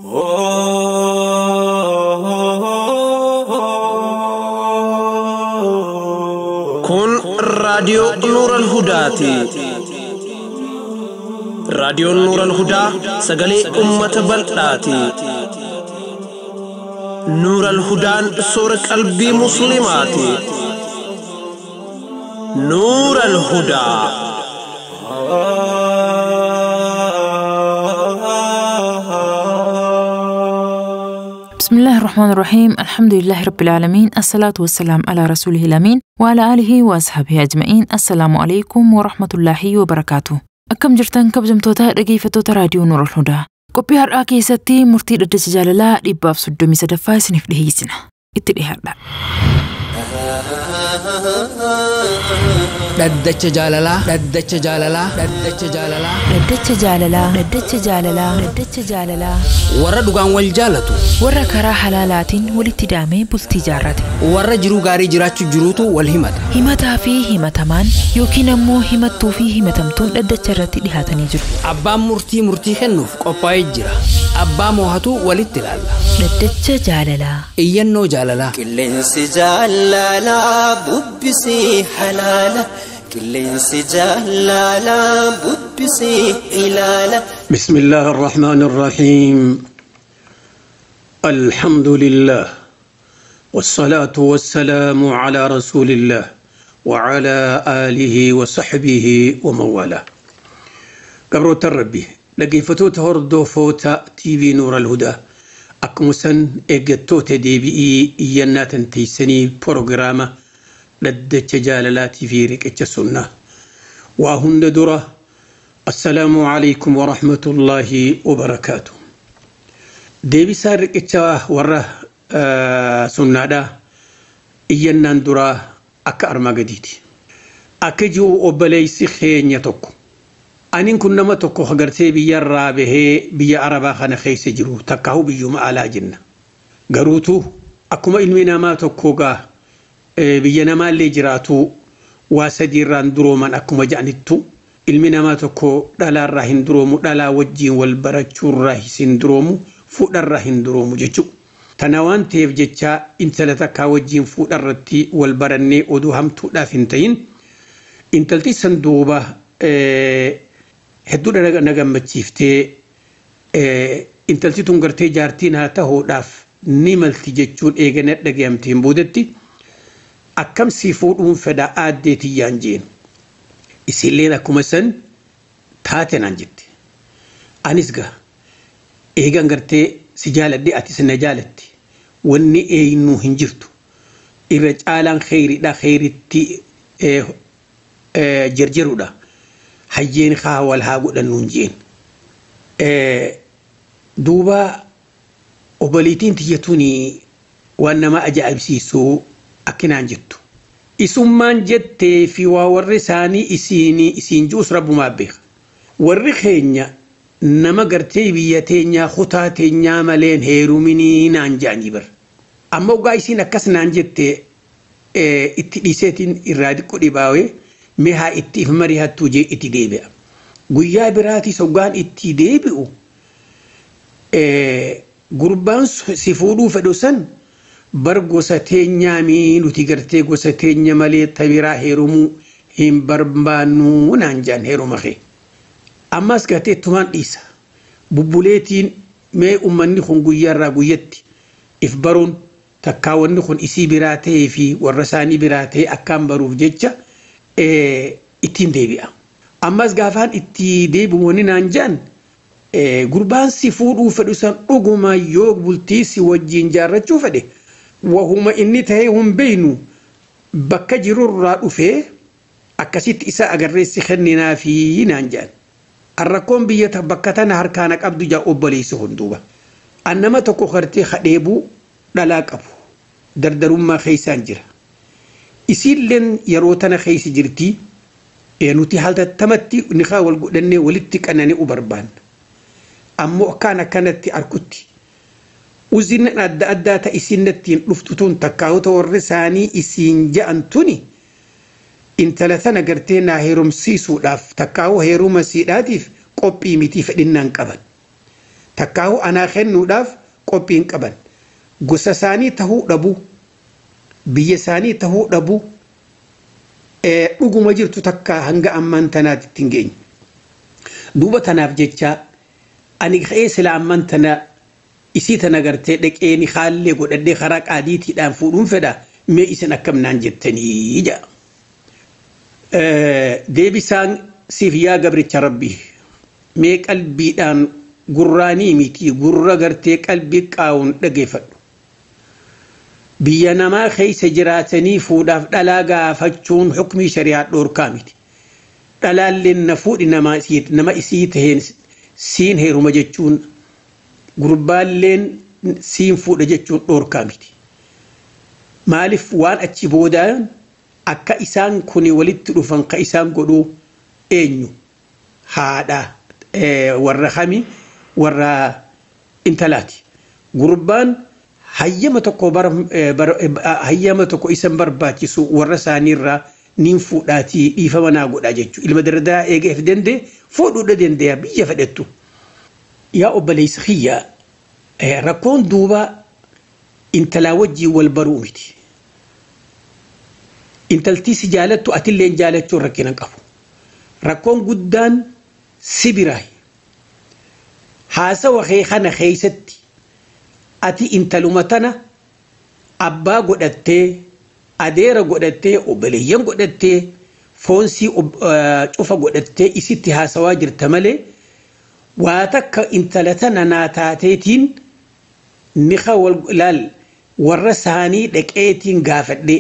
كن راديو نور الهدى راديو نور الهدى سجلي أمة بلقاتي نور الهدى سور قلبي مسلماتي نور الهدى بسم الله الرحمن الرحيم. الحمد لله رب العالمين، الصلاة والسلام على رسوله الأمين وعلى آله وأصحابه أجمعين. السلام عليكم ورحمة الله وبركاته. أكم جرتان كبجمتوتا رقيفتوتا راديو نور الهدى. قبي هرقا كيستي مرتي ردج جاللا لباب صدومي سدفا سنف دهيسنا اتدي هرقا ددچ جاللا ددچ جاللا ددچ جاللا ددچ جاللا ددچ جاللا ددچ جاللا ورا دوغان wal jaalatu warra karaa halaalaatiin walitti daamee bultii jaarrate warra jiruu gaarii jiraachuu jiruutu wal himata himataa fi himatamaan yookiin ammoo himattuu fi himatamtuun dhaddacha irratti dhihaatanii jiru. abbaan murtii kennuuf qophaa'ee jira. abbaa moohatu walitti ilaalla. dhaddacha jaalalaa iyyannoo jaalalaa qilleensi jaalalaa bubbisii halaala qilleensi jaalalaa bubbisii ilaala. بسم الله الرحمن الرحيم الحمد لله والصلاة والسلام على رسول الله وعلى آله وصحبه ومن والاه. قبر الربي لقي فتوت هردو فوتا تي في نور الهدى أكمسن إجتو تديبي إيانات تيسني بروغراما لد تجاللات في ركة السنة وهن درة. السلام عليكم ورحمة الله وبركاته. ديبي سارك اتشاه ورة سنة دا إيانان درة أكا أرما قديدي أكجو أبليسي خين يتوكو أنين كنا ما توكو خغرتي بيا رابه بيا عربا خانا خيس جرو تكاهو بيو ما على جنة غروتو أكما إلمنا ما توكوغا بيا نما اللي جراتو واسدي راندرو من أكما جانتو إلمنا ما توكو دالا راهن درومو دالا وجين والبرچور راهسين درومو فودر راهن درومو جچو تنوان تيف جچا انتلتا كاوجين فودر رتي والبرني ودو همتو دافنتين انتلتي صندوبة هدو نغمتشيفتي انتلتي تنغرتي جارتين هاتهو داف نيملتي جچون ايغنت دغيامتين بودتي أكم سيفودون فدا آدتي يانجين إسيلين أكما سن تاتن أنجت أنسغا إيغان غرتي سجالة دي أتي سنجالتي وني إينو هنجرتو إرجالان خيري دا خيري تي جرجرو دا حجين خاوال هاقو دا نونجين دوبا أباليتين تيتوني وانما أجائب سيسو أكنان جتو إسمان جت في وورساني إسين جوس رب ما بيخ ورخينيا نما قرتي بيتينيا خطاتينيا ملين هيروميني نانجاني بر أما وقايسين أكس نانجت اتليسيتين إرادي كودي باوي مها اتف مريها توجي اتديبئ قويا براتي سوغان اتديبئو قربان سفودو فدوسن bar gosa teenyaa nuti gartee gosa teenya malee tabiraa heerumuu hin barbaannu naan jaan heeruma kee ammas gatee tumaan dhiisa bubbuleetiin mee ummanni kun guyyaarraa guyyatti if baruun takkaawwanni kun isii biraa ta'ee fi warra isaanii biraa ta'e akkaan baruuf jecha ittiin deebi'a. Ammas gaafaan itti deebi'uun naan jaan gurbaan si fuudhuu fedhu san dhuguma yoo bultii si wajjin jaarrachuu fedhe وهما إني تهيهم بينو بكا جرور رادوفي أكاسيت إساء أغريسي خننا في نانجان الرقم بيتا بكتنا هركانك أبدو جا أبليسي هندوبا أنما تكو خرتي خديبو دلاك أبو دردرون ما خيسان جرا إسيل لن يروتنا خيس جرتي نوتي حالتا تمتي نخاول قدني ولدتك أنني أبربان أمو كانت أركتي وزن أدى تأسينتين لفتون تكاوتا ورساني إسين جأنتوني إن ثلاثة قرتين هيروم سيسو داف تكاو هيروم سيداتيف قبي متي فدنان قبل takkaahu anaa kennuudhaaf qophiin qaban gosa isaanii tahuu dhabu biyya isaanii tahuu dhabu dhuguma jirtu takka hanga ammaan tanaatti ittiin geenye duuba tanaaf jecha ani ka'ee sila ammaan tana isii tana gartee dhaqeeni haallee godhadhee karaa qaadiitiidhaan fuudhuun fedha mee isin akkamnaan jettanii jaa deebisaan siif yaa gabricha rabbii mee qalbiidhaan gurraanii miti gurra gartee qalbii qaawun dhageeffadhu biyya namaa keessa jiraatanii fuudhaaf dhalaa gaafachuun hukmii shari'aa dhoorkaa miti dhalaalleen na fuudhi nama isii taheen siin heeruma jechuun gurbaalleen siin fuudha jechuun dhoorkaa miti maaliif waan achi boodaan akka isaan kuni walitti dhufan ka isaan godhuu eenyu haadha warra kami warra intalaati gurbaan hayyama tokko isan barbaachisu warra isaaniirraa nin fuudhaatii dhiifama naa godhaa jechuu ilma dardaa eegeef dandee fuudhuudha dandeeya biyya fedhettu yaa obboleessa kiyya rakkoon duuba intalaa wajjiin wal baruu miti intaltii si jaalattu atilleen jaalachuun rakkina qabu rakkoon guddaan si biraayi haasawa kee kana keeysatti ati intaluma tana abbaa godhattee adeera godhattee obboleeyyan godhattee foonsii cufa godhattee isitti haasawaa jirta malee waa takka intala tana naa taateetiin niqa laal warra isaanii dhaqeetiin gaafadhe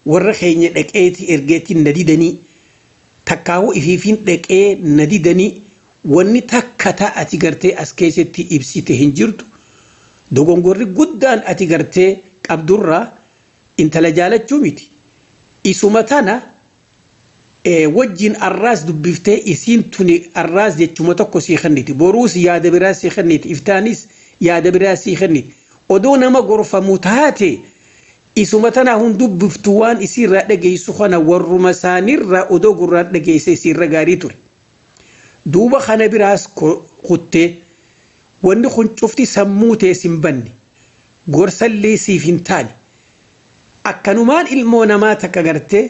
warra keenya dhaqeetii ergeetiin na didanii takkaawu ifiifin dhaqee na didanii wanni takka ati gartee as keessatti ibsite hin jirtu dogongorri guddaan ati gartee qabdurraa intala jaalachuu miti isuma tana wajjin arraas dubbiftee isiin tuni arraas jechuma tokko sii kenniti boruus yaada biraa sii kenniti iftaanis yaada biraa sii kenniti odoo nama gorfamu taate isuma tana hun dubbiftu waan isiirraa dhageessu kana warruma isaaniirraa odoo gurraan dhageesse isiirra gaarii ture duuba kana biraas kuttee wanni kun cufti sammuu tees hin banne gorsallee siif hin taane akkanumaan ilmoo namaa takka gartee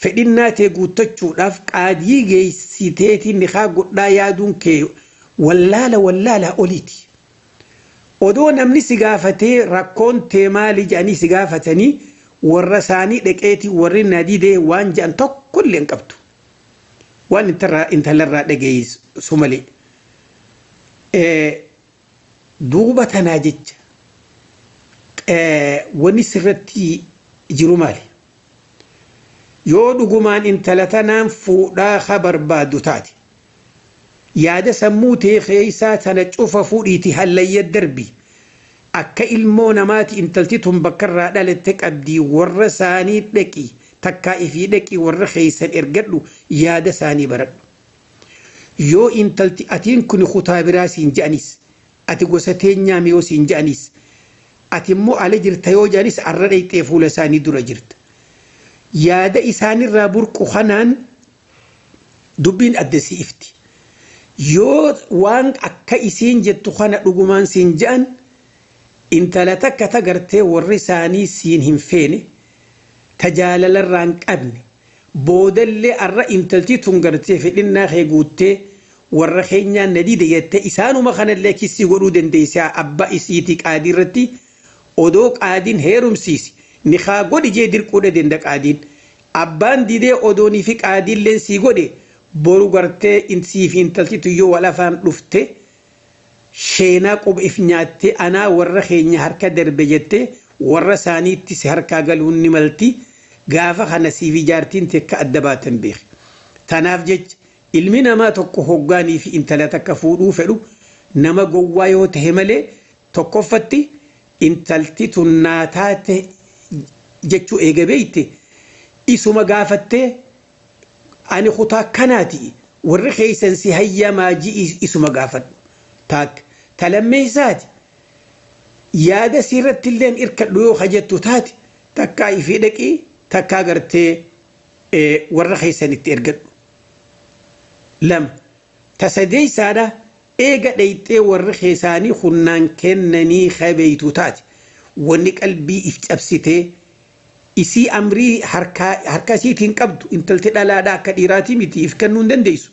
fedhinnaa tee guuttachuudhaaf qaadii geessiteetiin niqaa godhaa yaaduun kee wallaala oliiti odoo namni si gaafatee rakkoon tee maali jedhanii si gaafatanii warra isaanii dhaqeetii warri na didee waan jedhan tokkollee hin qabdu waan intalarraa dhageessu malee duuba tanaa jecha wanni sirratti jiru maali yoo dhugumaan intala tanaan fuudhaa ka barbaaddu taate yaada sammuu tee keeysaa tana cufa fuudhiiti hallayya darbi akka ilmoo namaati intalti tun bakkarraa dhalatte qabdii warra isaanii dhaqi takkaa ifii dhaqi warra keeysan ergadhu yaada isaanii baradhu yoo intalti atiin kun kutaa biraa siin je'anis ati gosa teenyaa miyoo siin je'anis ati immoo ala jirta yoo je'anis arra dhayxee fuula isaanii dura jirta yaada isaanirraa burqu kanaan dubbiin adda si ifti yoo waan akka isiin jettu kana dhugumaan siin je'an intala takka tagartee warri isaanii siin hin feene tajaajilarraa hin qabne boodallee arra intalti tun gartee fedhinnaa kee guuttee warra keenyaan na dide jettee isaanuma kanallee kissii godhuu dandeessaa abbaa isiiti qaadii irratti odoo qaadiin heerumsiisi niqaa godhi jee dirquudha danda qaadiin abbaan didee odoonii fi qaadiillee sii godhe boru gartee insii fi intaltitu yoo wal afaan dhufte sheenaa quba if nyaatte anaa warra keenya harka darbe jettee warra isaaniitti si harkaa galuun ni malti gaafa kana siif ijaartiin tekka adda baatan beeki tanaaf jecha ilmi namaa tokko hoggaanii fi intala takka fuudhuu fedhu nama gowwaa yoo tahe malee tokkoffatti intalti tun naa taate jechuu eega beeyte isuma gaafattee ani kutaa kanaati warri keeysan si hayyamaa ji'i isuma gaafadhu taate talammeessaati yaada sirratti illeen irkadhu yoo hajattu taate takkaa ifii dhaqii takkaa gartee warra keeysanitti ergadhu lama tasadeeysaadha eega dhayxee warri keessaanii hunnaan kennanii khabeeytu taate wanni qalbii if cabsitee isii amrii harka isiitiin qabdu intalti dhalaadhaa akka dhiiraatii miti if kennuu hin dandeessu.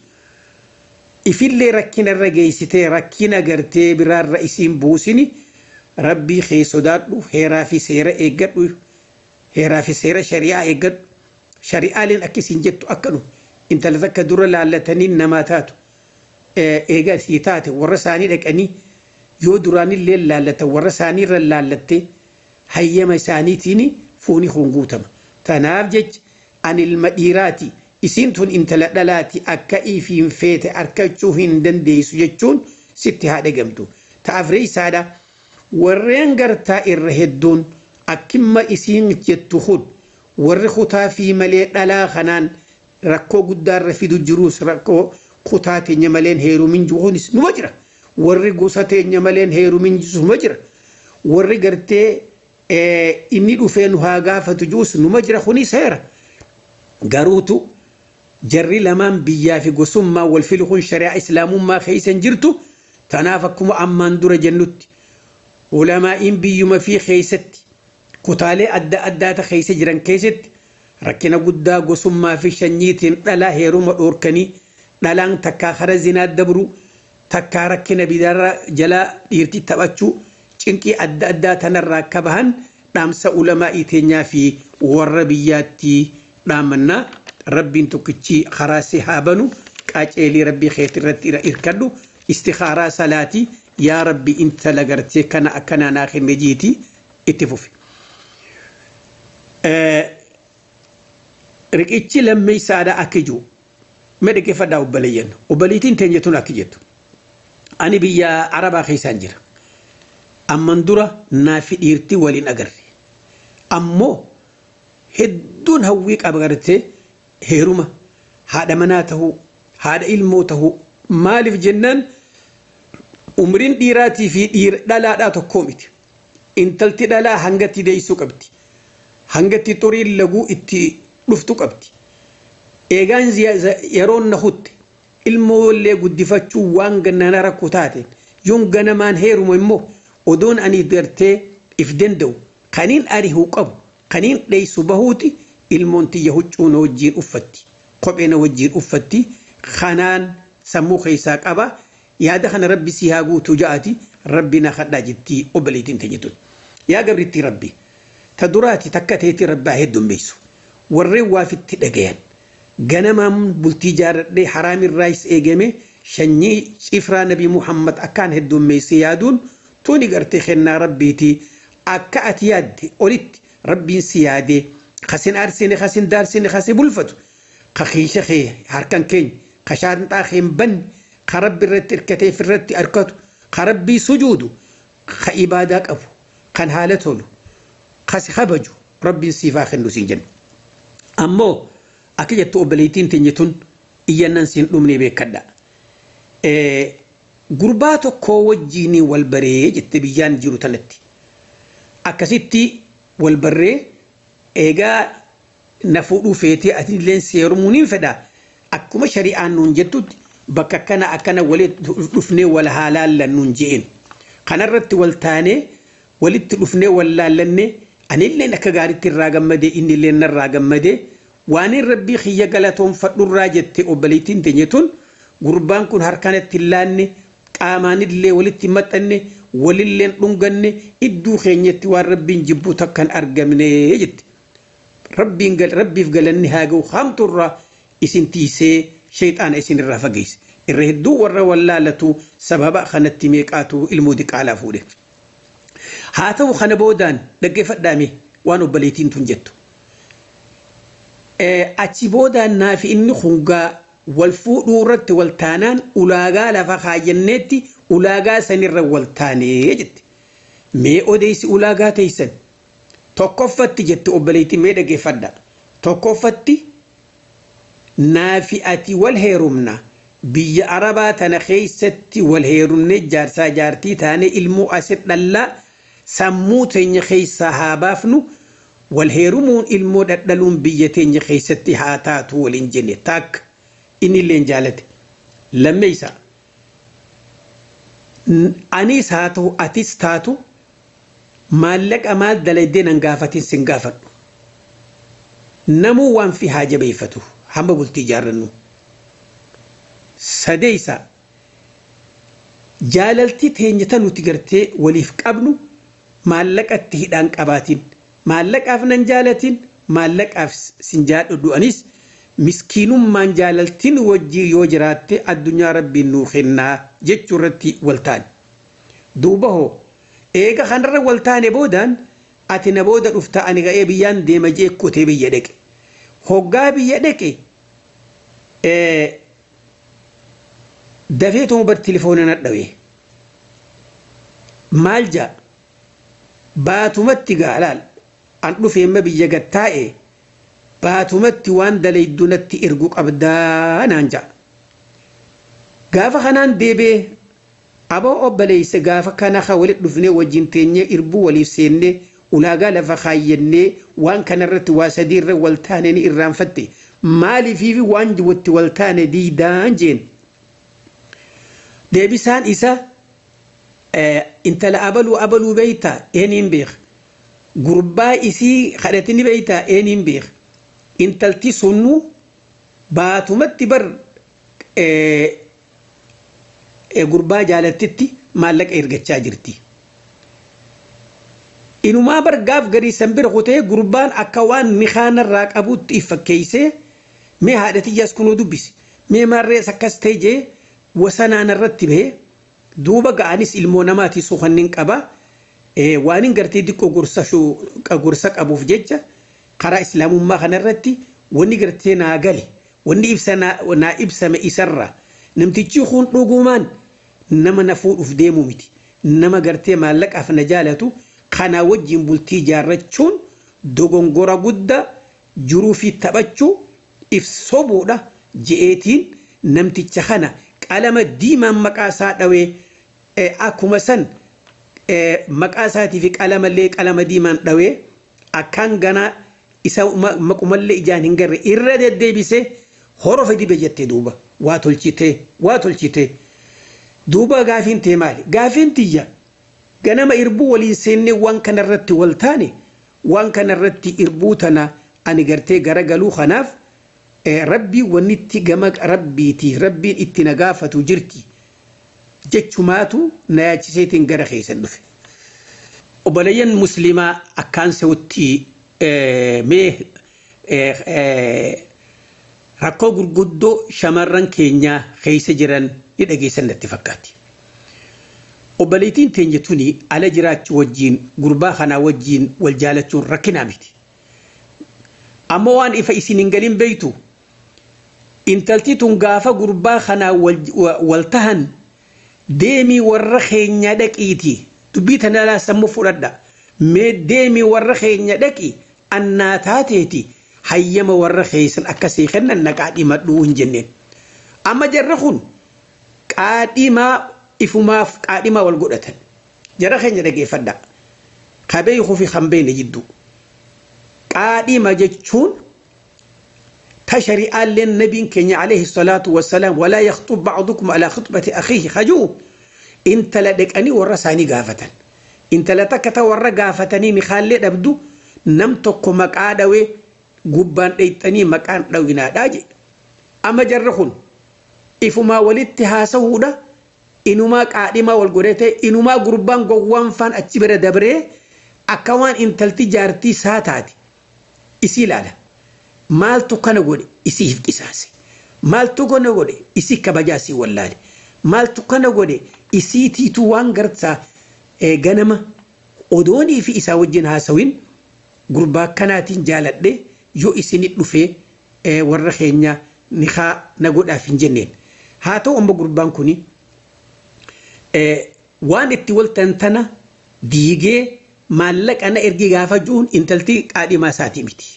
Ifillee rakkina irra geessitee rakkina gartee biraarra isiin buusini rabbii kee sodaadhu heeraa fi seera eeggadhu heeraa fi seera shari'aa eeggadhu shari'aaleen akkasiin jettu akkanu intala takka dura laallatanii namaa taatu eega sii taate warra isaanii dhaqanii yoo duraanillee laallatan warra isaanii irra laallattee hayyama isaaniitiin fuuni hunguutama. Tanaaf jecha ani ilma dhiiraati isiin tun intala dhalaati akka ifiin feete arkachuu hin dandeessu jechuun sitti haa dhagamtu. Ta'afree isaadha warreen gartaa irra hedduun akkimma isiin jettu kun warri kutaa fi malee dhalaa kanaan rakkoo guddaarra fidu jiruus rakkoo kutaa teenya maleen heerumin jiruunis numa jira. Warri gosa teenya maleen heerumin jiruus numa jira. Warri gartee inni dhufee nu haa gaafatu jiruus numa jira kunis heera. Garuutu jarri lamaan biyyaa fi gosummaa wal filuun shari'aa islaamummaa keessan jirtu tanaaf akkuma ammaan dura jennutti ulamaa'iin biyyuma fi keessatti kutaalee adda addaata keessa jiran keessatti rakkina guddaa gosummaa fi shanyiitiin dhalaa heeruma dhoorkanii dhalaan takkaa hara zinaa dabru takkaa rakkina bidaarra jalaa dhiirti taphachuu cinqii adda addaa tanarraa akka bahan dhaamsa ulamaa'ii teenyaa fi warra biyyaatti dhaamannaa rabbiin tokkichi kharaasi haabanu qaceelii rabbii keetti irratti irkadhu istikharaa salaatii yaa rabbi inta lagartee kana akkana naa kenne jiiti itti fufi. Riqichi lammeessaadha akka jiru medhaqeeffadhaa obboleeyyan obboleettiin teenyatuun akka jettu ani biyya arabaa keessaan jira amman dura naafi dhiirti waliin agarre ammoo hedduun hawwii qaba gartee heeruma haadha manaa tahuu haadha ilmoo tahuu maaliif jennaan umriin dhiiraatii fi dhalaadhaa tokkoo miti intalti dhalaa hangatti deessuu qabdi hangatti xuriin laguu itti dhuftu qabdi eegaan yeroon na hutte ilmoollee guddifachuu waan gannana rakkoo taateen yoon ganamaan heeruma immoo odoon ani gartee if danda'u kaniin arihuu qabu kaniin dheessu bahuuti ilmoon tiyya huccuu na wajjiin uffatti kophee na wajjiin uffatti kanaan sammuu keessaa qaba yaada kana rabbi si haa guutuu ja'ati rabbi na kadhaa jettii obboleettiin teenyatuun yaa gabriitti rabbi ta duraati takka teetii rabbaa heddummeessu warreen waafitti dhagayan ganamaan bultii jaaradhee haraamirraayis eegame shanyii cifraa nabi muhammad akkaan heddummeesse yaaduun tuni gartee kennaa rabbiiti akka ati yaadde olitti rabbiin si yaadee خسين أرسين خسين دارسين خسين بلفتو خخيشة خي هركان كين خشان تاخين بن خرب الرت الكتيف الرت أركتو خربي سجودو خإبادك أبو خان حالته له خس خبجو ربي سيفا خندو سينجن أمو أكيد تقبليتين تنيتون إيانا سين أمني بكدا غرباتو كوجيني والبري جتبيان جيرو تلتي أكسيتي والبري eegaa na fuudhuu feetee atilleen seerumuuniin fedha akkuma shari'aan nuun jettutti bakka akkana walitti dhufnee wal haalaallan nuun je'en kanarratti wal taanee walitti dhufnee wal laallanne anilleen akka gaariitti irraa gammadee innillee narraa gammadee waan rabbii xiyya galatoonfadhurraa jette obboleettiin teenyatuun gurbaan kun harkanatti laanne qaamaanillee walitti maxxanne walilleen dhunganne idduu keenyatti waan rabbiin jibbu takkan argamne jette. ربيف قالني هاجو خامت الرا إسنتيسي شيطان إسن الرافقيس الرهدو ورا ولا لتو سبب خنت ميقاتو المودك على فوده هاتو خنبودان دقي فدامي وانو بليتين تنجتو أتبودان نافي إني خنقا والفودو رت والتانان أولاغا لفخا جنتي أولاغا سنر والتاني يجت مي أوديس أولاغا تيسن tokkoffatti jettu obboleettii mee dhageeffadha tokkoffatti naafi'ati wal heerumna biyya arabaa tana keessatti wal heerumne jaarsaa jaartii taane ilmoo asit dhallaa sammuu teenya keessaa haa baafnu wal heerumuun ilmoo dhadhaluun biyya teenya keessatti haa taatu waliin jenne takka inni illeen jaalate lammeessa anis haa ta'u atis taatu maallaqa maal dalaydee nan gaafatin sin gaafadhu namuu waan fi haa jabeeffatu hamba bultii ijaarrannu sadeeysa jaalaltii teenyata nuti gartee waliif qabnu maallaqatti hidhaan qabaatin maallaqaaf nan jaalatin maallaqaaf sin jaadhu anis miskiinummaan jaalaltiin wajjii yoo jiraatte addunyaa rabbiin nuu kennaa jechuu irratti waltaan duuba hoo eega kanarra waltaane boodaan ati na booda dhufta ani ga'ee biyyaan deema jeekkotee biyya dhaqe hoggaa biyya dhaqe dafee tuma bar telefoona na dhawe maal jaa baatumatti gaalaal an dhufeemma biyya gattaa'e baatumatti waan dalaydu natti ergu qabdaa naan jaa gaafa kanaan deebee aboo obboleeyse gaafa kana ka walit dhufnee wajjin teenyee irbuu waliif seennee ulaagaa lafa kaayyannee waan kanarratti waa sadiirra waltaane ni irraanfatte maaliifiifi waan jiwatti waltaane diidaan jeen deebisaan isa intala abaluu beeyta eeniin beek gurbaa isii kadhatini beeyta eeniin beek intalti sunnu baatumatti bar gurbaa jaalattitti maallaqa ergachaa jirti inumaa bar gaaf garii sanbira kutee gurbaan akka waan mikaanarraa qabutti ifakkeeysee mee haadhatiyyaas kunuu dubbisi mee marrees akkas ta'e jee wasanaan irratti bahee duuba ga'anis ilmoo namaati suukannin qaba waan hin gartee diqqoo gorsa qabuuf jecha karaa islaamummaa kanarratti wanni gartee naa gale wanni naa ibsame isarra namtichi kun dhugumaan nama na fuudhuuf deemu miti nama gartee maallaqaaf na jaalatu kana wajjin bultii jaarrachuun dogongora guddaa jiruu fi taphachuu if sobuudha je'eetiin namticha kana qalama diimaan maqaa isaa dhawee akkuma san maqaa isaatii fi qalama diimaan dhawee akkaan ganaa isa maqumallee ijaan hin garre irra deddeebisee horofa dibe jettee duuba waa tolchitee duuba gaafiin tee maali gaafiin tiyya ganama irbuu waliin seennee waan kanarratti waltaane waan kanarratti irbuu tana ani gartee garagaluu kanaaf rabbii wannitti gama rabbiiti rabbiin itti na gaafatu jirti jechumaatu na yaachiseetiin gara keessan dhufe obboleeyyan muslimaa akkaan sewutti mee rakkoo gurguddoo shamarran keenyaa keessa jiran ni dhageessan natti fakkaatti obboleettiin teenya tuni ala jiraachuu wajjiin gurbaa kanaa wajjiin wal jaalachuun rakkinaa miti amma waan ifa isin hin galin beeytu intalti tun gaafa gurbaa kanaa wal tahan deemii warra keenya dhaqiiti dubbii tana laa sammuu fudhadha mee deemii warra keenya dhaqi annaa taateeti hayyama warra keessan akkasii kennan na qaadhimadhuu hin jenneen amma jarra kun qaadhimaa ifumaaf qaadhimaa wal godhatan jarra keenya dhageeffadha kabeeyku fi kambeene jidduu qaadhima jechuun تشريع للنبي كenya عليه الصلاة والسلام ولا يخطب بعضكم على خطبة أخيه خجو انت لدكني ورساني قافة انت لتكت ورقافتني مخالي نبدو نمتك مقادوي قبان ايتني مكان دوينا داجي أما جرخون إفما ولدت هاسودا إنما قادما والقريته إنما قربان قوان فان أتبر دبره أكوان انتلتي جارتي ساتاتي إسيلالا maaltu kana godhe isiif qisaase maaltu kana godhe isi kabajaasi wallaale maaltu kana godhe isiitiitu waan gartaa ganama odoonii fi isaa wajjin haasawin gurbaa kanaatiin jaaladhe yoo isinit dhufee warra keenya nikaa na godhaaf hin jenneen haa ta'u amma gurbaan kuni waan itti waltan tana diigee maallaqa na ergi gaafa juun intalti qaadhimaa isaatii miti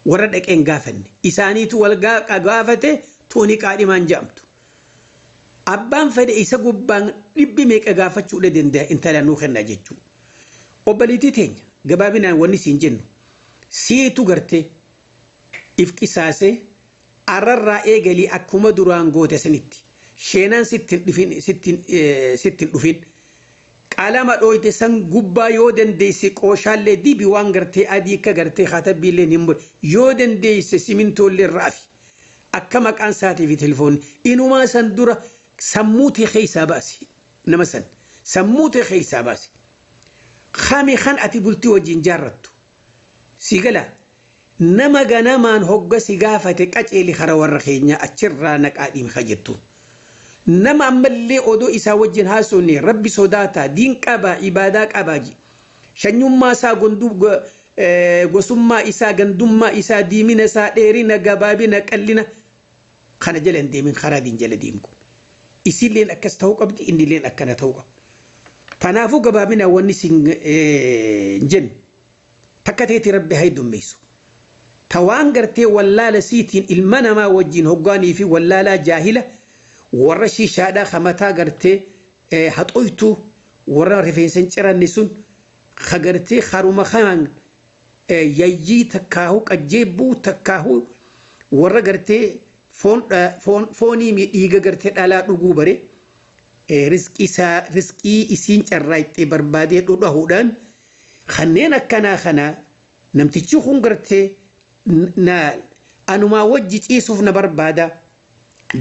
warra dhaqeen gaafanne isaaniitu wal gaafate tooni qaadhimaan jedhamtu abbaan fedhe isa gubbaan dhibbi meeqa gaafachuudha danda'a intala nuu kenna jechuu obbaliitii teenya gabaabinaan wanni siin jennu siitu gartee if qisaase arrarraa eegalii akkuma duraan goote sanitti sheenaan sittin dhufin qalama dhoyte san gubbaa yoo dandeesse qooshaallee dibi waan gartee adii akka gartee khatabbiillee hin mure yoo dandeesse simintollee raafi akka maqaan isaatii fi telefoonni inumaa san dura sammuutii keessaa baasi nama san sammuutii keessaa baasi khami khan ati bultii wajjin jaarrattu sigala nama ganamaan hogga si gaafate qaceeli khara warra keenya achirraa naqaadhiin kajettu nama ammallee odoo isaa wajjin haasofne rabbi sodaata diin qaba ibaadaa qabaaji shanyummaa isaa gosummaa isaa gandummaa isaa diimina isaa dheerina gabaabina qallina kana jala hin deemin karaa diin jala deemku isilleen akkas ta'uu qabdi innilleen akkana ta'uu qabu tanaafuu gabaabina wanni sin jennu takka teeti rabbi haa heddummeessu tawaan gartee wallaala siitiin ilma namaa wajjin hoggaanii fi wallaalaa jaahila warra shiishaadhaa kamataa gartee haxoytu warra rifeensan ciranne sun kagartee haruma kanaan yayyii takkaahu qajjeebbuu takkaahu warra gartee foonii dhiiga gartee dhalaa dhuguu bare riskii isiin carraa itti barbaadee dhudhahuudhaan kanneen akkanaa kana namtichi kun gartee anumaa wajji ciisuuf na barbaada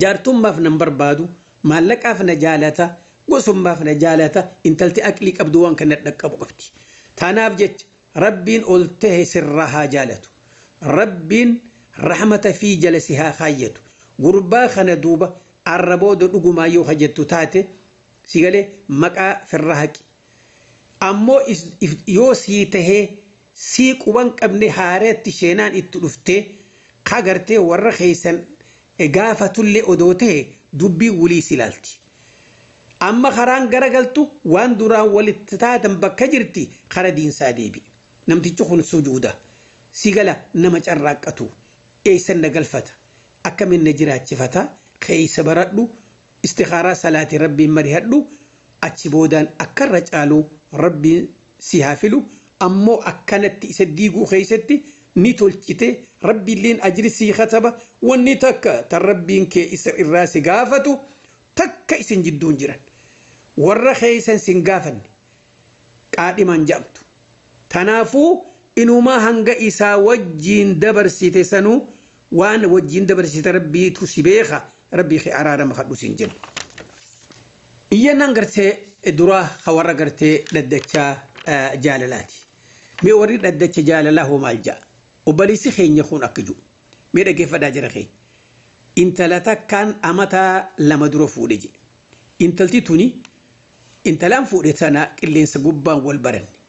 jaartummaaf nan barbaadu maallaqaaf na jaalata gosummaaf na jaalata intalti aqlii qabdu waan kana dhaqqabu qabdi tanaaf jecha rabbiin ol tahe sirraa haa jaalatu rabbiin rahmata fi jalasi haa kaayyatu gurbaa kana duuba arrabooda dhugumaa yoo hajjettu taate sigalee maqaa firra haqi ammoo yoo sii tahee sii quban qabne haareetti sheenaan itti dhuftee kagartee warra keessan gaafatullee odoo ta'e dubbii wulii silaalti amma karaan garagaltu waan duraan walitti taatan bakka jirti kara diinsaa deebi namtichi kun sujuuda sigala nama carraaqqatu eeysan nagalfata akkamiin na jiraachifata keeysa baradhu istikaaraa salaatii rabbiin marihadhu achi boodaan akkarra caaluu rabbiin si haa filu ammoo akkanatti isa diiguu keeysatti ni tolchite rabbiilleen ajri sii kataba wanni takka tan rabbiin kee isa irraa si gaafatu takka isin jidduun jiran warra keeysan sin gaafanne qaadhiman jedhamtu tanaafuu inumaa hanga isaa wajjiin dabarsite sanuu waan wajjiin dabarsite rabbiitu si beeka rabbii kee araarama kadhu sin jedhu iyyannan gartee duraa warra gartee dhaddachaa jaalalaati mee warri dhaddacha jaalalaa hoo maal ja'a obboleessi keenya kun akka jiru mee dhaggeeffadhaa jira keenya intala takkaan amataa lama dura fuudhe jedhe intalti tuni intalaan fuudhe sana qilleensa gubbaan wal baranne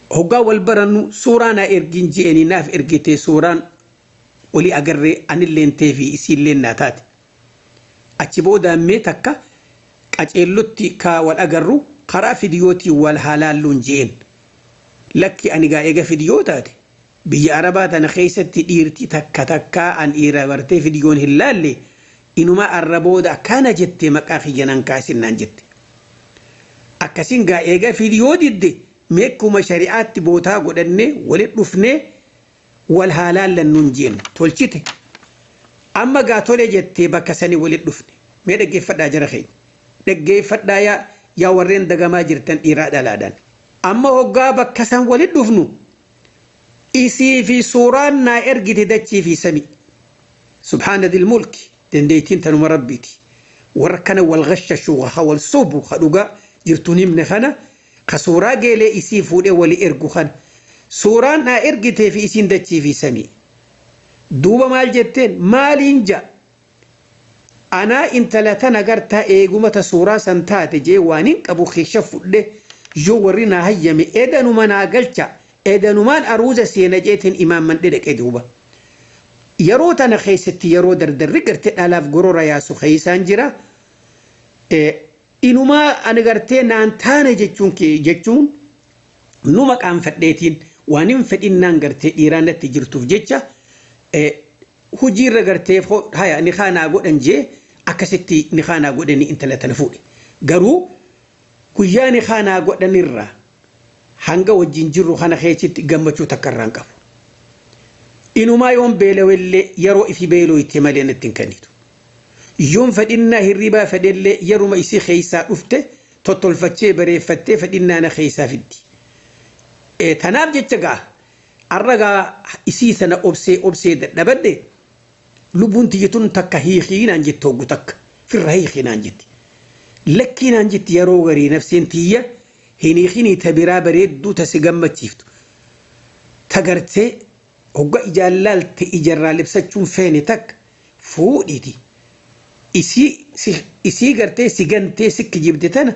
hoggaa wal barannu suuraa naa ergin je'anii naaf ergite suuraan olii agarree anilleen teefi isiilleen naa taate achi boodaan mee takka qaceellotti kaa wal agarru karaa fidiyootii wal halaalluun je'en lakki ani gaa eega fidiyoo taate biyya arabaa tana keessatti dhiirti takka takkaa an dhiira bartee fidiyoon hin laalle inuma arrabooda akkana jette maqaa kiyyanan kaasinnaan jette akkasin gaa eega fidiyoo didde meekkuma shari'aatti bootaa godhanne walit dhufne wal halaallan nun jeen tolchite amma gaa tole jettee bakka sani walit dhufne mee dhaggeeffadhaa jara keenya dhaggeeffadhaa yaa warreen dagamaa jirtan dhiiraa dhalaadhaan amma hoggaa bakka san walit dhufnu isii fi suuraan naa ergite dachii fi samii subhaana dil mulki dandeettiin tanuma rabbiiti warra kana wal gashashuu wal sobu kadhugaa jirtuun himne kana ka suuraa geelee isii fuudhee wali ergu kana suuraan naa ergitee fi isiin dachii fi samii duuba maal jetteen maaliin ja anaa intala tana gartaa eegumata suuraa san taate jee waan hin qabu keesha fudhe yoo warri naa hayyame eedanuma naa galcha eedanumaan aruuza seena jeetiin imaamman dhedhaqe duuba yeroo tana keessatti yeroo dardarri gartee dhalaaf gorora yaasu keeysaan jira inumaa ani gartee naan taane jechuun nu maqaan fadheetiin waan hin fedhinnaan gartee dhiiraan natti jirtuuf jecha hujiirra gartee haya ni kaanaa godhan jee akkasitti ni kaanaa godhanii intala tana fuudhe garuu guyyaa ni kaanaa godhanirraa hanga wajjin jirru kana keessatti gammachuu takka irraan qabu inumaa yoon beelawellee yeroo ifi beeloo itti malee natti hin kennitu yoon fedhinnaa hirribaa fedhellee yeruma isii keessaa dhufte tottolfachee bareeffattee fedhinnaana keessaa fiddi. Tanaaf jecha gaa arragaa isii sana obsee dadhabadde lubbuun tiyyatuun takka hiikiinaan jetti hoggu takka firra hiikiinaan jetti. Lakkiinaan jetti yeroo garii nafseen tiyya hin hiikinii ta biraa bareedduu ta si gammachiiftu. Tagartee hogga ijaallaalte ijarraa libsachuun feene takka fuudhiti. Isii gartee si gantee sikki jibde tana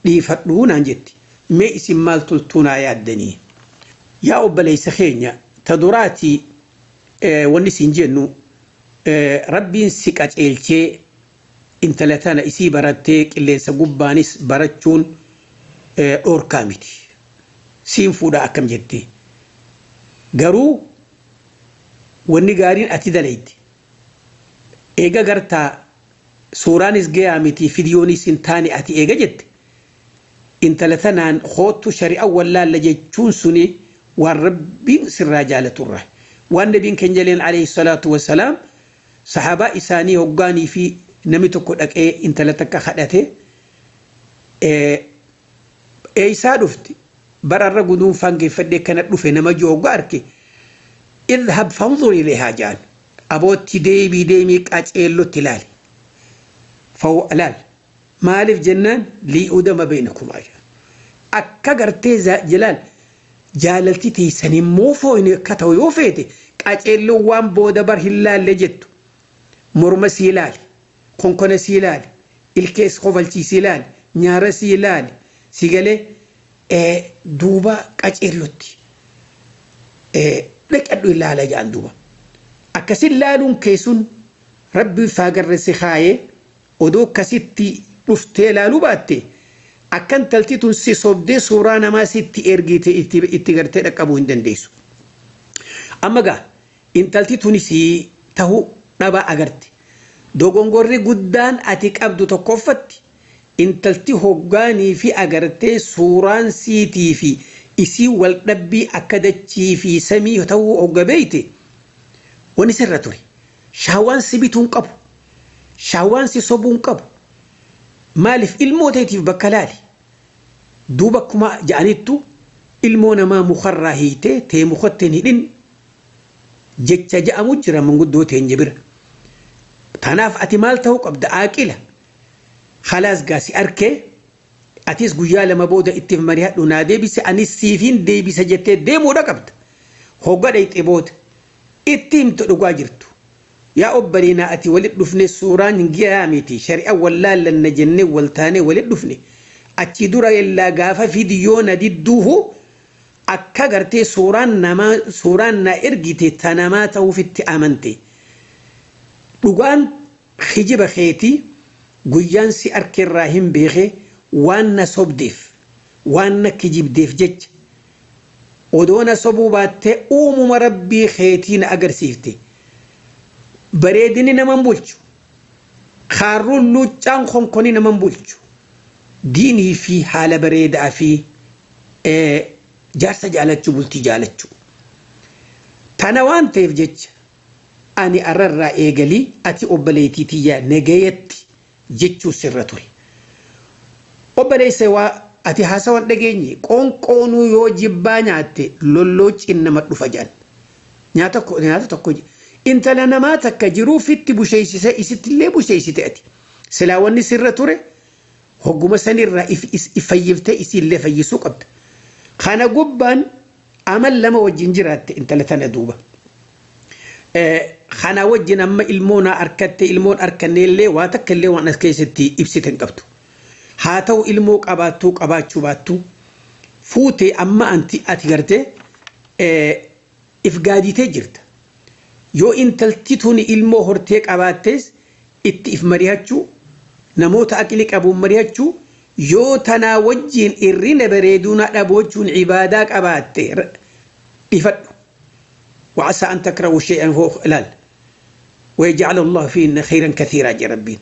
dhiifadhuu naan jetti. Mee isin maal toltuunaa yaaddanii? Yaa obboleessa keenya ta duraatii wanni siin jennu rabbiin si qaceelchee intala tana isii barattee qilleensa gubbaanis barachuun dhoorkaa miti. Siin fuudhaa akkam jettee. Garuu wanni gaariin ati dalayte. Eega gartaa suuraanis gayaa miti fiidiyoonis hin taane ati eega jette. Intala tanaan hoottu shari'a wallaalla jechuun suni waan rabbiin sirraa jaalaturra. Waan nabiin keenya leen alayhi salaatu wassalaam sahaabaa isaanii hoggaanii fi namni tokko dhaqee intala takka kadhate eeysaa dhufti bararra guduun fangeeffadhee kana dhufe nama jooga arke idhab fanzur ilayhaa jaan abootti deemii qaceellotti ilaali fawu alaal maaliif jennaan li'uudama beeynakumaa akka gartee jalaal jaalalti teessan immoo fooyne akka ta'u yoo feete qaceelloon waan booda bar hin laalle jettu morma sii ilaali konkona sii ilaali ilkees kofalchiisii ilaali nyaara sii ilaali si galee duuba qaceellotti dhaqadhu ilaala jaan duuba akkasin laaluun keessun rabbi faagarre si kaayee odoo akkasitti dhuftee laaluu baatte akkan taltituun si sobdee suuraa namaa sitti ergite itti gartee dhaqqabuu hin dandeessu. Amma gaa intaltituun si ta'uu dhabaa agarte. Dogongorri guddaan ati qabdu tokkoffatti intalti hoggaanii fi agartee suuraan siitii fi isii wal dhabbii akka dachii fi samii ta'uu hogga beeyte wani sirra ture. Shaawaan si bituun qabu. Shaawaan si sobuun qabu. Maaliif ilmoo teetiif bakka laali. Duuba akkuma ja'anittu ilmoo namaa mukarraa hiitee tee mukatteen hidhin jecha ja'amu jira manguddoo teenya bira. Tanaaf ati maal ta'uu qabda aaqila. Khalaas gaasi arkee atis guyyaa lama booda ittiif mari'adhu naa deebise anis siifin deebisa jettee deemuudha qabda. Hogga dhayxee booda itti himtu dhugaa jirtu. Yaa obboleena ati walit dhufne suuraan hin giyaa miti shari'a wallaallanna jenne waltaane walit dhufne achi dura yellaa gaafa fiidiyoona didduuhu akka gartee suuraan na ergite tanamaa ta'uufitti amante. Dhugaan hijiba keetii guyyaan si arkeerraa hin beekee waan na sobdeef waan na kijibdeef jecha odoo na sobuu baattee uumuma rabbii keetii na agarsiifte. Bareedini naman bulchu khaarruun luuccaan konkoni naman bulchu diinii fi haala bareedaa fi jaarsa jaalachuu bultii jaalachuu tana waan ta'eef jecha ani arrarraa eegalii ati obboleettii tiyyaa nagayatti jechuu sirra ture. Obboleessa waa ati haasawan dhageenye qoonqoonuu yoo jibbaa nyaatte lolloociin nama dhufa jaan nyaata tokko intala namaa takka jiruu fitti busheessise isittillee busheessite ati silaa wanni sirra ture hogguma sanirraa ifayyiftee isiillee fayyisuu qabda. Kana gubbaan amal lama wajjin jiraatte intala tana duuba. Kana wajjin amma ilmoon harkatte ilmoon harkanneellee waa takka illee waan as keessatti ibsite hin qabdu. Haa ta'u ilmoo qabaachuu baattu fuutee amma ati gartee if gaaditee jirta. Yoo intalti tuni ilmoo hortee qabaattes itti if mari'achuu namoota aqli qabuun mari'achuu yoo tanaa wajjin irrina bareeduuna dhabochuun ibaadaa qabaatte ifadhu. وعسى أن تكرهوا شيئا هو حلال ويجعل الله فيه خيرا كثيرا جربين.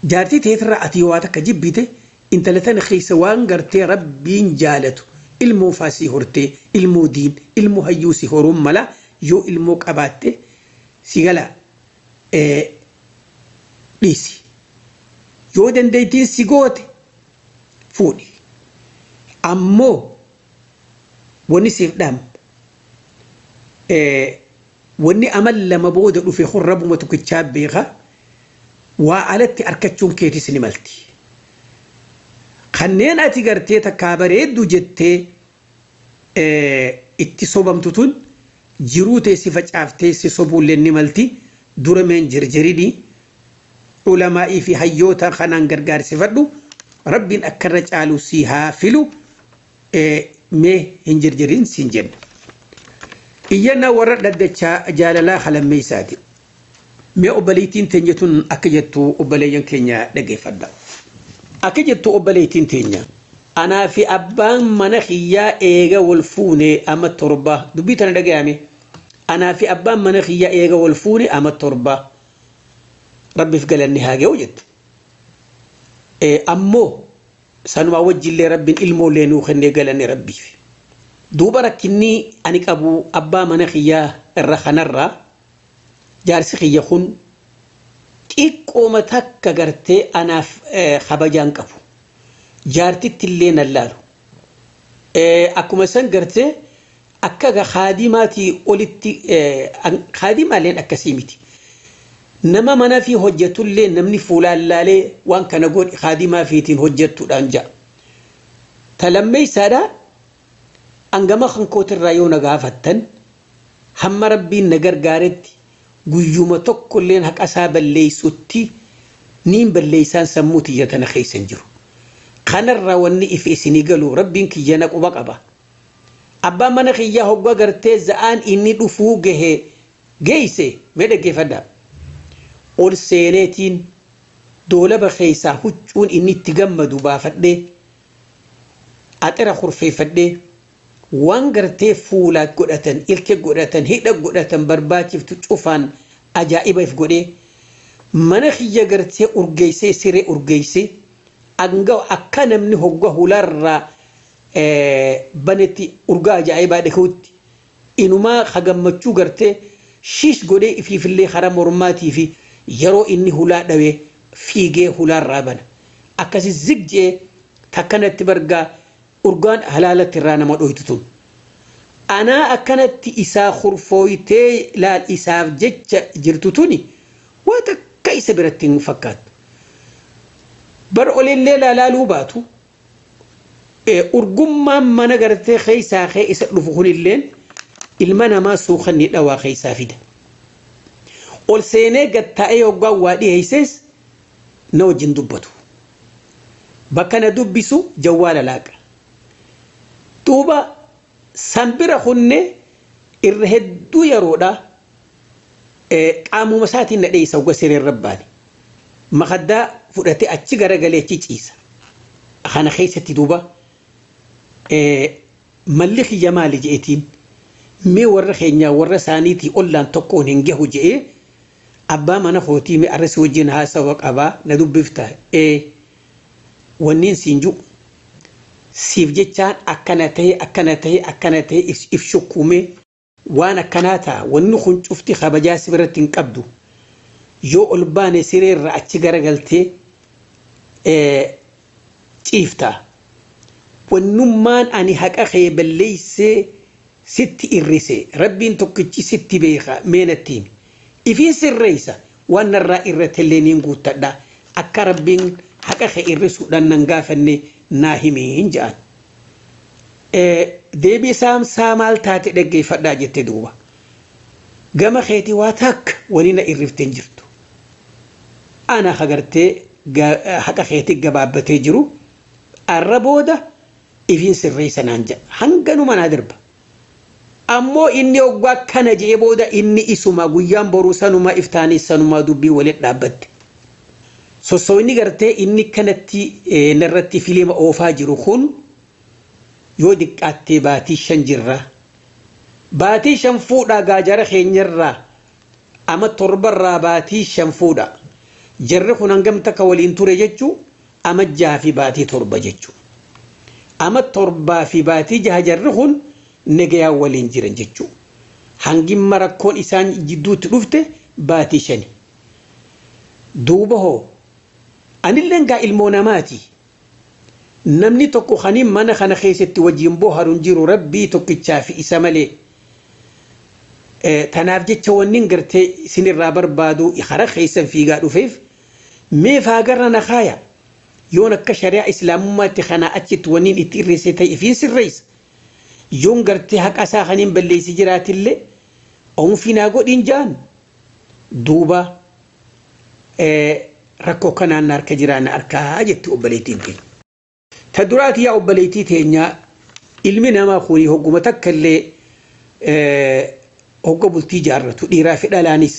جارتي تيترى أتيواتك جبيته انت لتن خيسوان قرتي ربين جالته ilmoo faasii hortee ilmoo diin ilmoo hayyuusi horuun mala yoo ilmoo qabaatte si gala dhiisi yoo dandeettiin si goote fuudhi ammoo wanni siif dhaam wanni amal lama booda dhufe kun rabbuma tokkichaa beeka waa alatti arkachuun keetis ni malti kanneen ati gartee takkaa bareeddu jettee itti sobamtu tun jiruu teessi facaaftee si sobuullee ni malti dura meen jirjirini ulamaa'ii fi hayyoota kanaan gargaarsifadhu rabbiin akkarra caalu si haa filu mee hin jirjirin siin jenna iyyanna warra dhaddachaa jaalalaa halammeeysaati mee obboleettiin teenya tun akka jettu obboleeyyan keenya dhageeffadha akka jettu obboleettiin teenya anaa fi abbaan mana kiyyaa eega wal fuune ama torba dubbii tana dhagayame anaa fi abbaan mana kiyyaa eega wal fuune ama torba rabbiif galanni haa ga'u jette ammoo sanuma wajjillee rabbiin ilmoollee nuu kennee galanni rabbiif duuba rakkinni ani qabu abbaa mana kiyyaa irra kanarraa jaarsi kiyya kun xiqqooma takka gartee anaaf kabajaan qabu jaartitti illee nallaalu akkuma san gartee akka haadimaatii olitti haadimaaleen akkasii miti nama mana fi hojjetullee namni fuulaan laalee waan kana godhi haadimaa fiitiin hojjettuudhaan ja'a talammeeysaadha angama kankootirraa yoo na gaafattan hamma rabbiin na gargaaretti guyyuma tokkolleen haqasaa balleeysutti niin balleeysaan sammuu tiyya tana keeysan jiru kanarraa wanni ife isinii galu rabbiin kiyya na quba qaba abbaan mana kiyyaa hoggaa gartee za'aan inni dhufuu gahee geeyse mee dhaggeeffadhaa ol seeneetiin doolaba keeysaa huccuun inni itti gammadu baafadhee axira kurfeeffadhee waan gartee fuulaat godhatan ilke godhatan hidha godhatan barbaachiftu cufaan ajaa'ibaaf godhee mana kiyya gartee urgeeysee siree urgeeysee anga akka namni hogga hularraa banetti urgaa ajaa'ibaa dhekuutti inumaa hagammachuu gartee shiish godhee ifiifillee hara mormaatii fi yeroo inni hulaa dhawee fiigee hulaarraa bana akkasi zigjee takkanatti bargaa urgaan halaalatti irraa nama dhoytu tun anaa akkanatti isaa khurfooytee laal isaaf jecha jirtu tuni waa takka isa biratti hin fakkaatu bar olillee laalaaluu baatu urgummaan mana gartee keeysaa kee isa dhufu kunilleen ilma namaa suukanni dhawaa keeysaa fida ol seenee gattaa'ee hoggaan waa dhiheeysees na wajjin dubbatu bakka na dubbisu jawwaala laaqa duuba sanbira kunne irra hedduu yeroodha qaamuma isaatiin na dheeysa hogga sireen rabbaani makaddaa fudhatee achi garagalee achi ciisa kana keessatti duuba malli kiyya maali je'etiin mee warra keenyaa warra isaaniitii ollaan tokkoon hin gahu je'ee abbaa mana kootii mee arrasi wajjin haasawa qabaa na dubbifta wanniin siin jiru siif jechaan akkana ta'e if shukkuumee waan akkanaa ta'a wanni kun cufti kabajaa si biratti hin qabdu yoo ol baane sireerra achi garagaltee ciiftaa wannummaan ani haqa kee balleeysee sitti irrise rabbiin tokkichi sitti beeka meenattiin ifiin sirreeysa waan narraa irratellee niin guuttadha akka rabbiin haqa kee irrisuudhaan nan gaafanne naa himiin jedhan deebii saamsaa maal taate dhaggeeffadhaa jette duuba gama keetii waa takka wani na irrifteen jirtu ana hagartee haqa keetii gabaabbatee jiru arra booda ifiin sirreeysa naan jedha hanganuma naa darba ammoo inni oggaa kana jee booda inni isuma guyyaan boruu sanuma iftaanii sanuma dubbii waliin dhaabbatte sossoonni gartee inni kanatti narratti filiima oofaa jiru kun yoo diqqaattee baatii 5 jirra baatii 5 fuudhaa gaajara keenyarraa ama 7 baatii 5 fuudha jarri kun hangam takka waliin ture jechuu ama 6 fi baatii 7 jechuu ama 7 fi baatii 6 jarri kun nagayaa waliin jiran jechuu hangimma rakkoon isaan jidduutti dhufte baatii 5 duuba hoo anilleen gaa ilmoo namaati namni tokko khaniin mana kana keessatti wajjin boharuun jiru rabbii tokkichaa fi isa malee tanaaf jecha wannin gartee isinirraa barbaadu hara keessan fiigaa dhufeef mee faagarra na kaaya yoon akka shari'aa islaamummaatti kana achitti wannin itti irreesse ta'e ifiin sirreessa yoon gartee haqa isaa khaniin balleessi jiraatillee onfinaa godhin jaan duuba rakkoo kanaan harka jiraanna harkaa jetti obboleettiin keenya. Ta duraati yaa obboleettii teenyaa ilmi namaa kuni hogguma takka illee hogga bultii jaarratu dhiiraa fi dhalaanis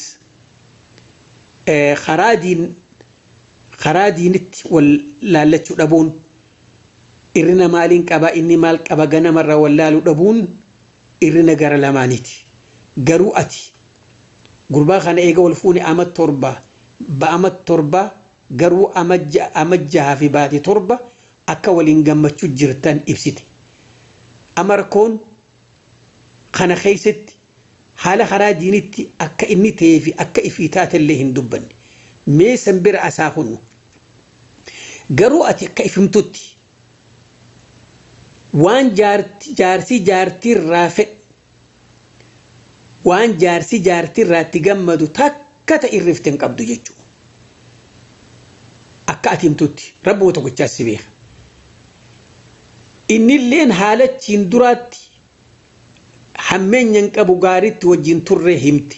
karaa diinitti wal laallachuu dhabuun irrina maaliin qaba inni maal qaba ganamarra wal laaluu dhabuun irrina gara lamaaniiti. Garuu ati gurbaa kana eega wal fuuni ama torba ba'ama torba garuu amajjaa fi baate torba akka waliin gammachuu jirtan ibsite. Amarkoon kana keessatti haala karaa diinitti akka inni ta'ee fi akka ifii taatellee hin dubbanne mee san bira asaa hunnu. Garuu ati akka ifimtutti waan jaarsi jaartiirraa fedhe waan jaarsi jaartiirraatti gammadu takka ta irrifte hin qabdu jechuudha. Akka ati himtutti rabbi wata gochaas si beeka. Innilleen haalachiin duraatti hammeenya hin qabu gaariitti wajjin turree himte.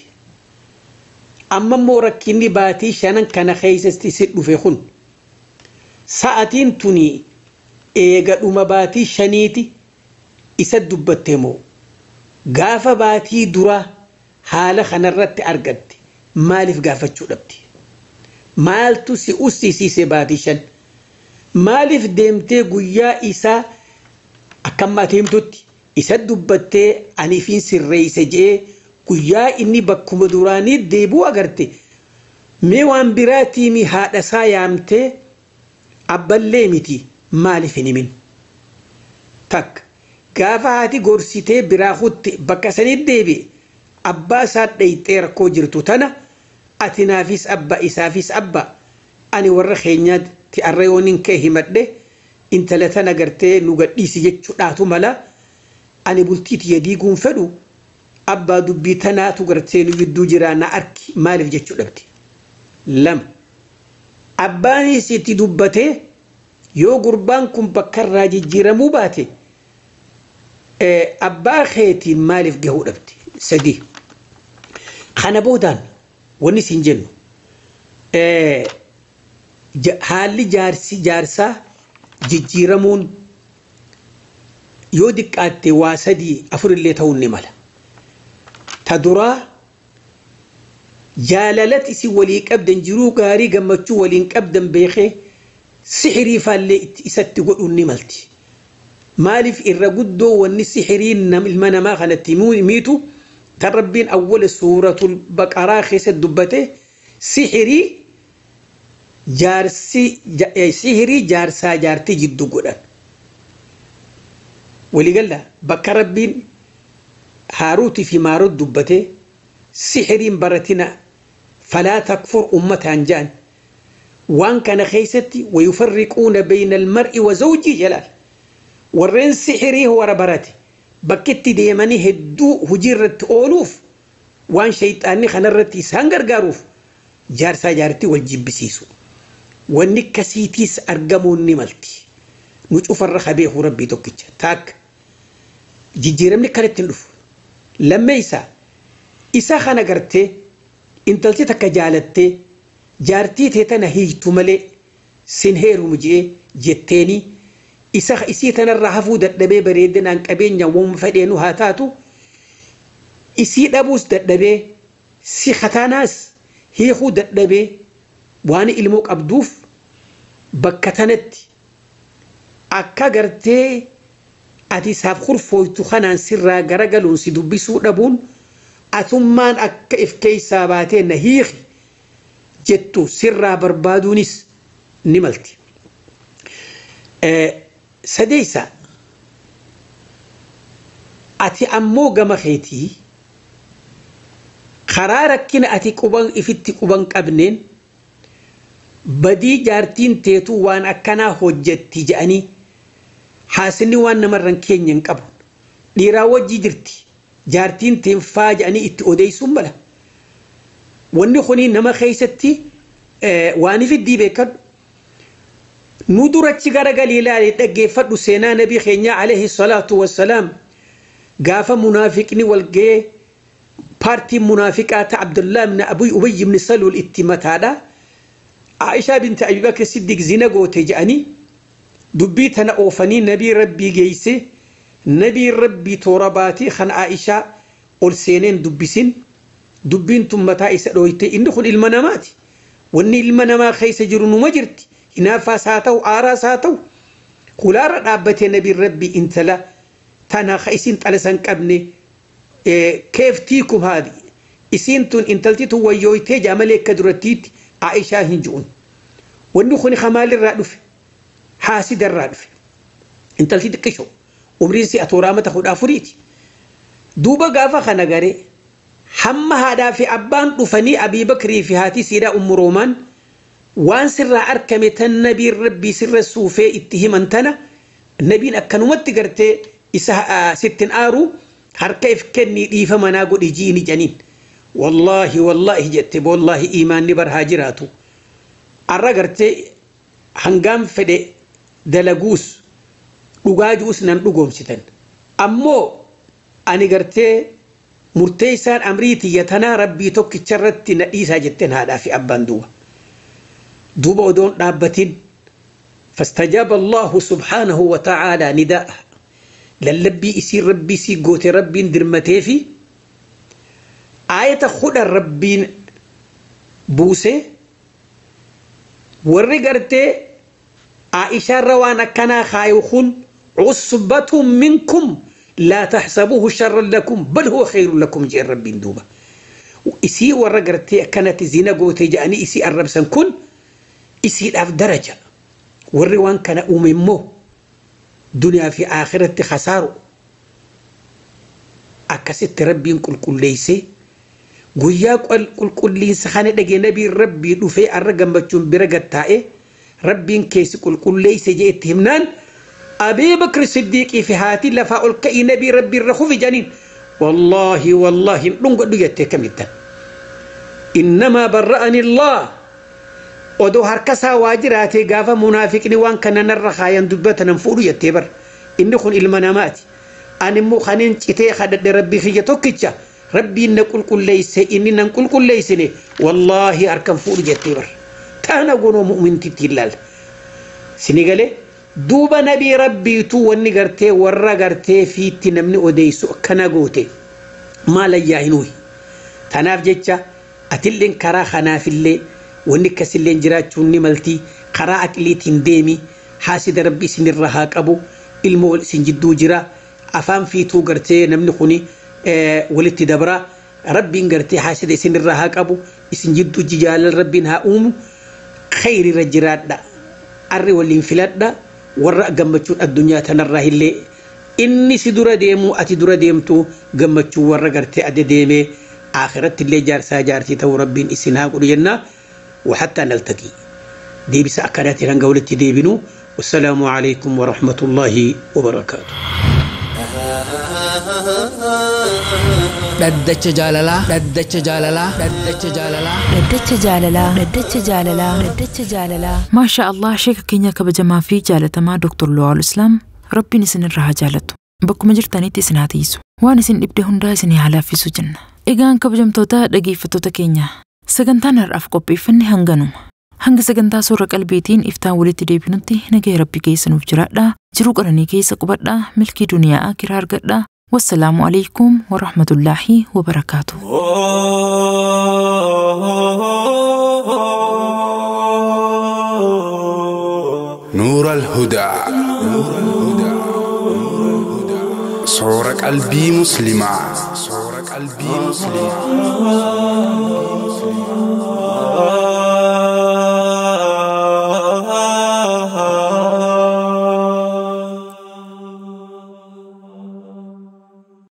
Amma immoo rakkinni baatii shanan kana keessatti si dhufe kun sa'atiin tuni eega dhuma baatii shaniiti isa dubbatte moo gaafa baatii duraa haala kanarratti argatte maaliif gaafachuu dhabde? Maaltu si ussisiise baatii shan? Maaliif deemtee guyyaa isaa akkammaa himtutti isa dubbattee ani fiin sirreeyse jee guyyaa inni bakkuma duraanii deebuu agarte mee waan biraatii haadha isaa yaamtee abballee miti maaliif hin himin? Takka gaafa haati gorsitee biraa hutte bakka sanitti deebi'e abbaa isaa dhayxee rakkoo jirtu tana ati naafis abba isaafis abba ani warra keenyaatti arrayooniin kee himadhe intala tana gartee nu gadhiisi jechuudhaatu mala ani bultiiti yadiiguun fedhu abbaa dubbii tanaatu gartee nu gidduu jiraa na arki maaliif jechuu dhabde? Lama abbaanis itti dubbatee yoo gurbaan kun bakkarraa jijjiiramuu baate abbaa keetiin maaliif gahuu dhabde? Sadii kana boodaan wanni siin jennu haalli jaarsaa jijjiiramuun yoo diqqaatte waa sadii afurillee ta'uun ni mala. Ta duraa jaalalati si walii qabdan jiruu gaarii gammachuu waliin qabdan beekee sihirii faallee isatti godhuun ni malti. Maaliif irra guddoo wanni sihiriin ilma namaa kanatti miitu tan rabbiin awwala suuratul baqaraa keessatti dubbate sihirii jaarsaa jaartii jidduu godhan. Waliigala bakka rabbiin haaruutii fi maaruut dubbate sihiriin baratina falaa takfur ummataan jaan waan kana keessatti wayufarriquuna bayna almar'i wa zawjii jalaal warreen sihirii wara barate bakkitti deemanii hedduu hujii irratti ooluuf waan shayxaanni kanarratti isaan gargaaruuf jaarsaa jaartii wal jibbisiisu wanni kasiitiis argamuun ni malti nu cufarra kabeeku rabbii tokkicha taak jijjiiramni kanatti hin dhufu lammeeysa isa kana gartee intalti takka jaalattee jaartii tee tana hiitu malee sin heerumu jee jetteeni isii tanarraa hafuu dadhabee bareedinaan qabeenya waan fedheenu haa taatu isii dhabuus dadhabee si kataanaas hiikuu dadhabee waan ilmoo qabduuf bakka tanatti akka gartee ati isaaf kurfooytu kanaan sirraa garagaluun si dubbisuu dhabuun atummaan akka if keessaa baatee na hiiki jettu sirraa barbaaduunis ni malti. Sadeessa ati ammoo gama keetii karaa rakkina ati ifitti quban qabneen badii jaartiin teetu waan akkanaa hojjetti jedhanii haasinni waan namarran keenya hin qabu dhiiraa wajji jirti jaartiin teen faaja'anii itti odeessuun bala wanni kuni nama keessatti waan fiddii beekadhu nu durachi garagalii ilaalee dhaggeeffadhu seenaa nabii keenya alayhi salaatu wassalaam gaafa munaafiqni walgee بارتي منافقات عبد الله بن أبي بن سلول اتمتادا عائشة بنت أبي بكر الصديق زينغو تجاني دبيتنا أوفني نبي ربي جيسي نبي ربي تورباتي خن عائشة أرسلين دبسين دبين ثم تايس رويتي إندخل المنامات وني المنامات خيس جرون مجرتي هنا فاساتو آراساتو خلار رابط نبي ربي انتلا تانا خيسين تلسان كابني كيف تيكم هذه إسينتون انتلتيتو ويويتي جاملي كدرتيت عائشة هنجون ونخوني خمال الرادف حاسد الرادف انتلتيت كشو ومريسي أتورامة خد أفريتي دوبا غافا خنقاري حما هذا في أبان رفني أبي بكري في هاتي سيرة أم رومان وان سر أركمة النبي ربي سر السوفي اتهمنتنا النبي أكنومت قرتي إسا ستن آرو هر كيف كني ديفا مناقو ديجيني جنين والله جت والله إيمان نبر هاجراتو الرقرتي هنقام فدي دلقوس لغاجوس ننقوم ستن أمو أني قرتي مرتيسان أمريتي يتنا ربي توكي تشرت نئيسا جتن هذا في أبان دوبا ودون رابتين فاستجاب الله سبحانه وتعالى نداء للبي يصير ربي سي قوت ربي درمتي في آية خد الربين بوسه ورقرتي عائشة روانا كنا خايوخون عصبة منكم لا تحسبوه شرا لكم بل هو خير لكم جاء ربي دوبا إسي ورقرتي كانت زينة قوت جاني إسي الربسن كن إسي الأف درجة والروان كان أممو دنيا في آخرة خسارو أكست ربي كل ليسي قوياك كل ليس خانة دقي نبي ربي دفع الرقم بچون برقت تائه ربي كيس كل ليس جئت همنان أبي بكر الصديق في هاتي لفاء الكئي نبي ربي الرخو في جنين والله لنقو ديته كميتا إنما برأني الله ودو هركسا واجراتي غافا منافقني وان كان نرخايا دبتنا نفورو يتبر إني خن المنامات أنا مو خنين تي خدد ربي خي توكيتشا ربي نقول كل ليس إني نقول كل ليسني والله أركم فورو يتبر تانا قولوا مؤمن تتلال سنغالي دوبا نبي ربي تو وني غرتي ورا غرتي في تنمني اوديسو كنا غوتي ما لا ياهنوي تناف جچا اتلين كرا خنا في اللي وني كسلين جراچوني ملتي قراءه ليتين ديمي حاسد ربي سن الرهاق ابو المول سنجدو جرا افام في تو غرتي نمني خوني ولتي دبرا ربي غرتي حاسد سن الرهاق ابو سنجدو ججال ربي ها خير رجرات دا اري والانفلات دا ورا جمتشون الدنيا تنراه اللي إني سدرة ديمو أتي درة ديمتو جمتشو ورا قرتي أدي ديمي آخرت اللي جار ساجارتي تو ربين إسنها قرينا وحتى نلتقي دي بس أكلاتي رنقولتي ديبنو والسلام عليكم ورحمة الله وبركاته ددچ جاللا ددچ جاللا ددچ جاللا ددچ جاللا ددچ جاللا ددچ جاللا ما شاء الله شيخ كينيا كبجما في جالتما دكتور لواء الإسلام ربي نسن الرها جالتو بكم جرتاني تسناتيسو وانسن ابده هندا سني على في سجن إيغان كبجمتوتا دقيفتوتا كينيا سجنتان الرف قبي فني هنغنوم هنگ سجنتا سورة قلبيتين إفتان ولتي ديبنوتي نجي ربي كيسن وفجرادا جرو قراني كيس قبردا ملكي دنيا آكرار قردا والسلام عليكم ورحمة الله وبركاته نور الهدى صورة قلبي مسلمة